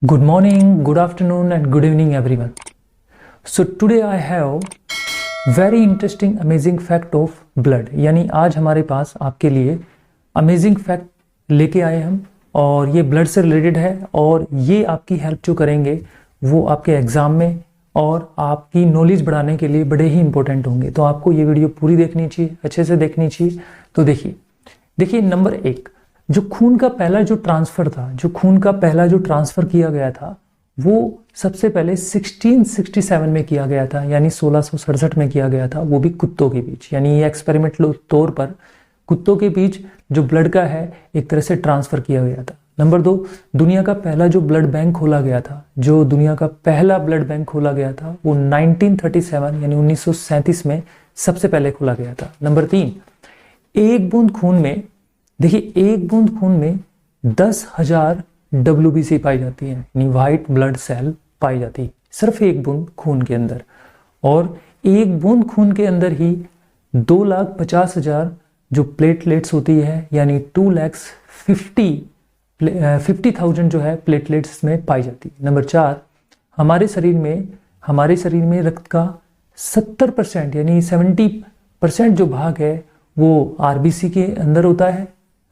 Good morning, good afternoon, and good evening, everyone. So today I have very interesting, amazing fact of blood. यानी आज हमारे पास आपके लिए amazing fact लेके आए हम और ये ब्लड से रिलेटेड है और ये आपकी हेल्प जो करेंगे वो आपके एग्जाम में और आपकी नॉलेज बढ़ाने के लिए बड़े ही इंपॉर्टेंट होंगे। तो आपको ये वीडियो पूरी देखनी चाहिए, अच्छे से देखनी चाहिए। तो देखिए नंबर 1, जो खून का पहला जो ट्रांसफर था, जो खून का पहला जो ट्रांसफर किया गया था वो सबसे पहले 1667 में किया गया था, यानी 1667 में किया गया था, वो भी कुत्तों के बीच। यानी ये एक्सपेरिमेंटल तौर पर कुत्तों के बीच जो ब्लड का है एक तरह से ट्रांसफर किया गया था। नंबर 2, दुनिया का पहला जो ब्लड बैंक खोला गया था, जो दुनिया का पहला ब्लड बैंक खोला गया था वो 1937 यानी 1937 में सबसे पहले खोला गया था। नंबर 3, एक बूंद खून में, देखिए एक बूंद खून में 10,000 WBC पाई जाती है, यानी व्हाइट ब्लड सेल पाई जाती है सिर्फ एक बूंद खून के अंदर। और एक बूंद खून के अंदर ही 2,50,000 जो प्लेटलेट्स होती है, यानी 2,50,000 जो है प्लेटलेट्स में पाई जाती है। नंबर 4, हमारे शरीर में रक्त का 70% यानी 70% जो भाग है वो आरबीसी के अंदर होता है।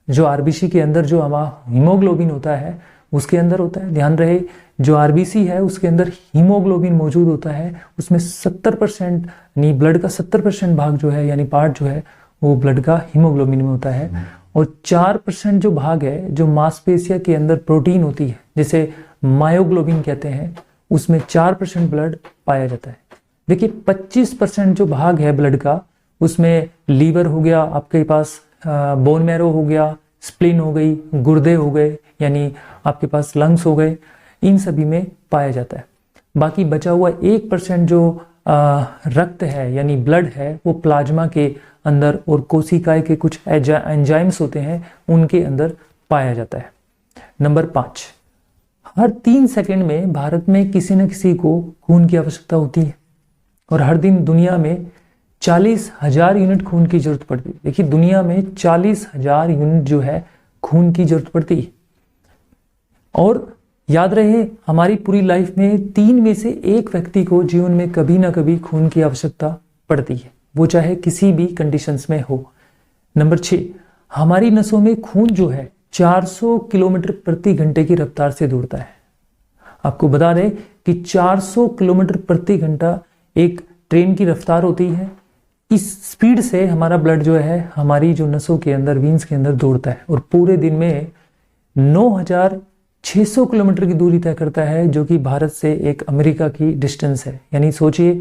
जो आरबीसी के अंदर जो हमारा हीमोग्लोबिन होता है उसके अंदर होता है। ध्यान रहे, जो आरबीसी है उसके अंदर हीमोग्लोबिन मौजूद होता है, उसमें 70% यानी ब्लड का 70% भाग जो है यानी पार्ट जो है वो ब्लड का हीमोग्लोबिन में होता है। और 4% जो भाग है जो मांसपेशियों के अंदर प्रोटीन होती है जिसे मायोग्लोबिन कहते हैं, उसमें 4% ब्लड पाया जाता है। देखिए 25% जो भाग है ब्लड का उसमें लीवर हो गया, आपके पास बोन मैरो हो गया, स्प्लीन हो गई, गुर्दे हो गए, यानी आपके पास लंग्स हो गए, इन सभी में पाया जाता है। बाकी बचा हुआ 1% जो रक्त है यानी ब्लड है वो प्लाज्मा के अंदर और कोशिकाएं के कुछ एंजाइम्स होते हैं उनके अंदर पाया जाता है। नंबर 5, हर 3 सेकंड में भारत में किसी न किसी को खून की आवश्यकता होती है और हर दिन दुनिया में 40,000 यूनिट खून की जरूरत पड़ती है। देखिए दुनिया में 40,000 यूनिट जो है खून की जरूरत पड़ती है। और याद रहे, हमारी पूरी लाइफ में 3 में से 1 व्यक्ति को जीवन में कभी ना कभी खून की आवश्यकता पड़ती है, वो चाहे किसी भी कंडीशंस में हो। नंबर 6, हमारी नसों में खून जो है 400 किलोमीटर प्रति घंटे की रफ्तार से दौड़ता है। आपको बता दें कि 400 किलोमीटर प्रति घंटा एक ट्रेन की रफ्तार होती है। इस स्पीड से हमारा ब्लड जो है हमारी जो नसों के अंदर, वीन्स के अंदर दौड़ता है और पूरे दिन में 9,600 किलोमीटर की दूरी तय करता है, जो कि भारत से एक अमेरिका की डिस्टेंस है। यानी सोचिए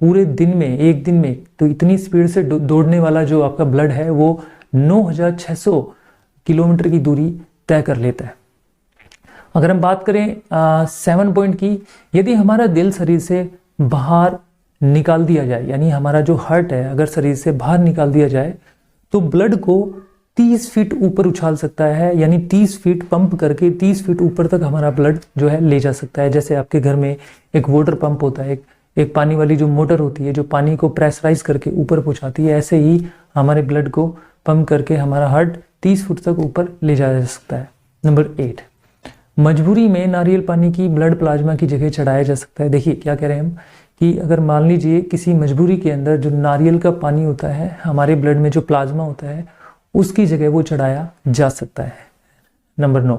पूरे दिन में, एक दिन में तो इतनी स्पीड से दौड़ने वाला जो आपका ब्लड है वो 9,600 किलोमीटर की दूरी तय कर लेता है। अगर हम बात करें 7 पॉइंट की, यदि हमारा दिल शरीर से बाहर निकाल दिया जाए, यानी हमारा जो हार्ट है अगर शरीर से बाहर निकाल दिया जाए तो ब्लड को 30 फीट ऊपर उछाल सकता है, यानी 30 फीट पंप करके 30 फीट ऊपर तक हमारा ब्लड जो है ले जा सकता है। जैसे आपके घर में एक वाटर पंप होता है, एक पानी वाली जो मोटर होती है जो पानी को प्रेशराइज करके ऊपर पहुंचाती है, ऐसे ही हमारे ब्लड को पंप करके हमारा हार्ट 30 फुट तक ऊपर ले जाया जा सकता है। नंबर 8, मजबूरी में नारियल पानी की ब्लड प्लाज्मा की जगह चढ़ाया जा सकता है। देखिए क्या कह रहे हैं हम कि अगर मान लीजिए किसी मजबूरी के अंदर जो नारियल का पानी होता है, हमारे ब्लड में जो प्लाज्मा होता है उसकी जगह वो चढ़ाया जा सकता है। नंबर 9,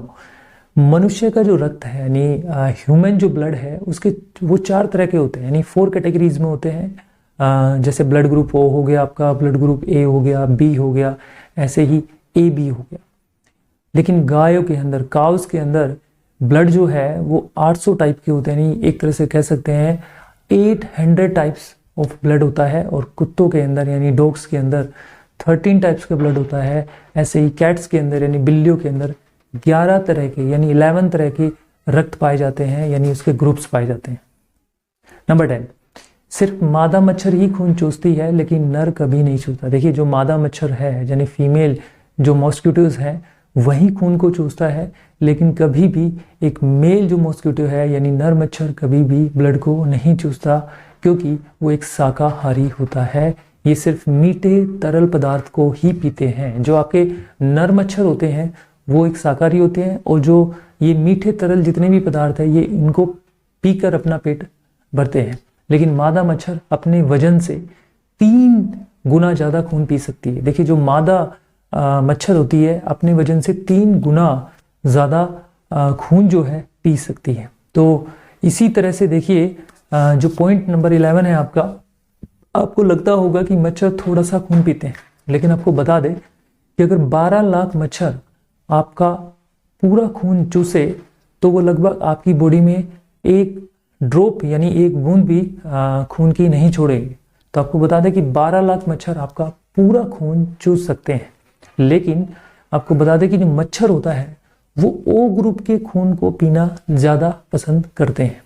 मनुष्य का जो रक्त है यानी ह्यूमन जो ब्लड है उसके वो 4 तरह के होते हैं, यानी 4 कैटेगरीज में होते हैं। जैसे ब्लड ग्रुप ओ हो गया आपका, ब्लड ग्रुप ए हो गया, बी हो गया, ऐसे ही ए बी हो गया। लेकिन गायों के अंदर, काउस के अंदर ब्लड जो है वो 800 टाइप के होते हैं, यानी एक तरह से कह सकते हैं 800 टाइप्स ऑफ ब्लड होता है। और कुत्तों के अंदर यानी डॉग्स के अंदर 13 टाइप्स का ब्लड होता है। ऐसे ही कैट्स के अंदर यानी बिल्लियों के अंदर 11 तरह के यानी 11 तरह के रक्त पाए जाते हैं, यानी उसके ग्रुप्स पाए जाते हैं। नंबर 10, सिर्फ मादा मच्छर ही खून चूसती है लेकिन नर कभी नहीं चूसता। देखिए जो मादा मच्छर है यानी फीमेल जो मॉस्किटोज है वही खून को चूसता है, लेकिन कभी भी एक मेल जो मॉस्किटो है यानी नर मच्छर कभी भी ब्लड को नहीं चूसता, क्योंकि वो एक शाकाहारी होता है। ये सिर्फ मीठे तरल पदार्थ को ही पीते हैं। जो आपके नर मच्छर होते हैं वो एक शाकाहारी होते हैं, और जो ये मीठे तरल जितने भी पदार्थ है ये इनको पीकर अपना पेट भरते हैं। लेकिन मादा मच्छर अपने वजन से 3 गुना ज़्यादा खून पी सकती है। देखिए, जो मादा मच्छर होती है अपने वजन से 3 गुना ज़्यादा खून जो है पी सकती है। तो इसी तरह से देखिए, जो पॉइंट नंबर 11 है आपका, आपको लगता होगा कि मच्छर थोड़ा सा खून पीते हैं, लेकिन आपको बता दें कि अगर 12 लाख मच्छर आपका पूरा खून चूसे तो वो लगभग आपकी बॉडी में एक ड्रॉप यानी एक बूंद भी खून की नहीं छोड़ेंगे। तो आपको बता दें कि 12 लाख मच्छर आपका पूरा खून चूस सकते हैं। लेकिन आपको बता दें कि जो मच्छर होता है वो ओ ग्रुप के खून को पीना ज़्यादा पसंद करते हैं।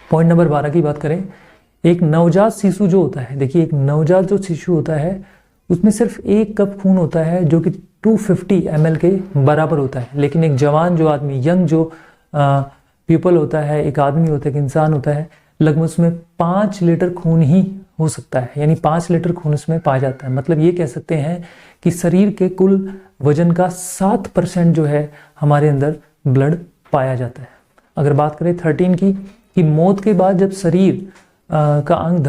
पॉइंट नंबर 12 की बात करें, एक नवजात शिशु जो होता है, देखिए एक नवजात जो शिशु होता है उसमें सिर्फ 1 कप खून होता है जो कि 250 ml के बराबर होता है। लेकिन एक जवान जो आदमी, यंग जो पीपल होता है, एक आदमी होता है, एक इंसान होता है, लगभग उसमें 5 लीटर खून ही हो सकता है, यानी 5 लीटर खून उसमें पाया जाता है। मतलब ये कह सकते हैं कि शरीर के कुल वजन का 7% जो है हमारे अंदर ब्लड पाया जाता है। अगर बात करें 13 की, कि मौत के बाद जब शरीर का अंग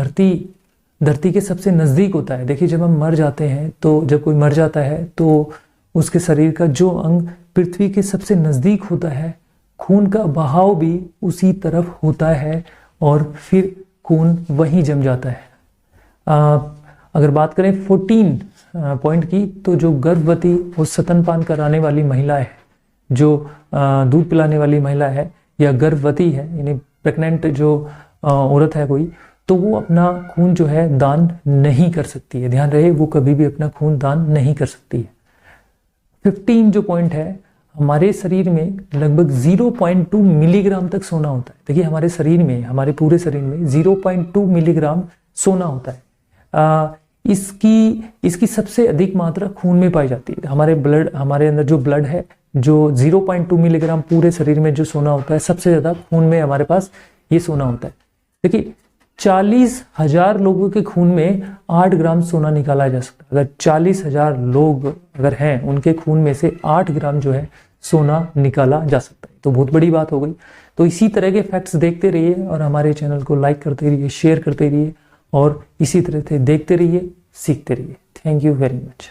धरती के सबसे नज़दीक होता है। देखिए, जब हम मर जाते हैं, तो जब कोई मर जाता है तो उसके शरीर का जो अंग पृथ्वी के सबसे नज़दीक होता है, खून का बहाव भी उसी तरफ होता है और फिर खून वहीं जम जाता है। अगर बात करें 14 पॉइंट की, तो जो गर्भवती और स्तनपान कराने वाली महिला है, जो दूध पिलाने वाली महिला है या गर्भवती है, यानी प्रेग्नेंट जो औरत है कोई, तो वो अपना खून जो है दान नहीं कर सकती है। ध्यान रहे, वो कभी भी अपना खून दान नहीं कर सकती है। 15 जो पॉइंट है, हमारे शरीर में लगभग 0.2 मिलीग्राम तक सोना होता है। देखिए, हमारे शरीर में, हमारे पूरे शरीर में 0.2 मिलीग्राम सोना होता है। इसकी सबसे अधिक मात्रा खून में पाई जाती है। हमारे अंदर जो ब्लड है, जो 0.2 मिलीग्राम पूरे शरीर में जो सोना होता है, सबसे ज़्यादा खून में हमारे पास ये सोना होता है। देखिए, 40,000 लोगों के खून में 8 ग्राम सोना निकाला जा सकता है। अगर 40,000 लोग अगर हैं, उनके खून में से 8 ग्राम जो है सोना निकाला जा सकता है। तो बहुत बड़ी बात हो गई। तो इसी तरह के फैक्ट्स देखते रहिए और हमारे चैनल को लाइक करते रहिए, शेयर करते रहिए और इसी तरह से देखते रहिए, सीखते रहिए। Thank you very much.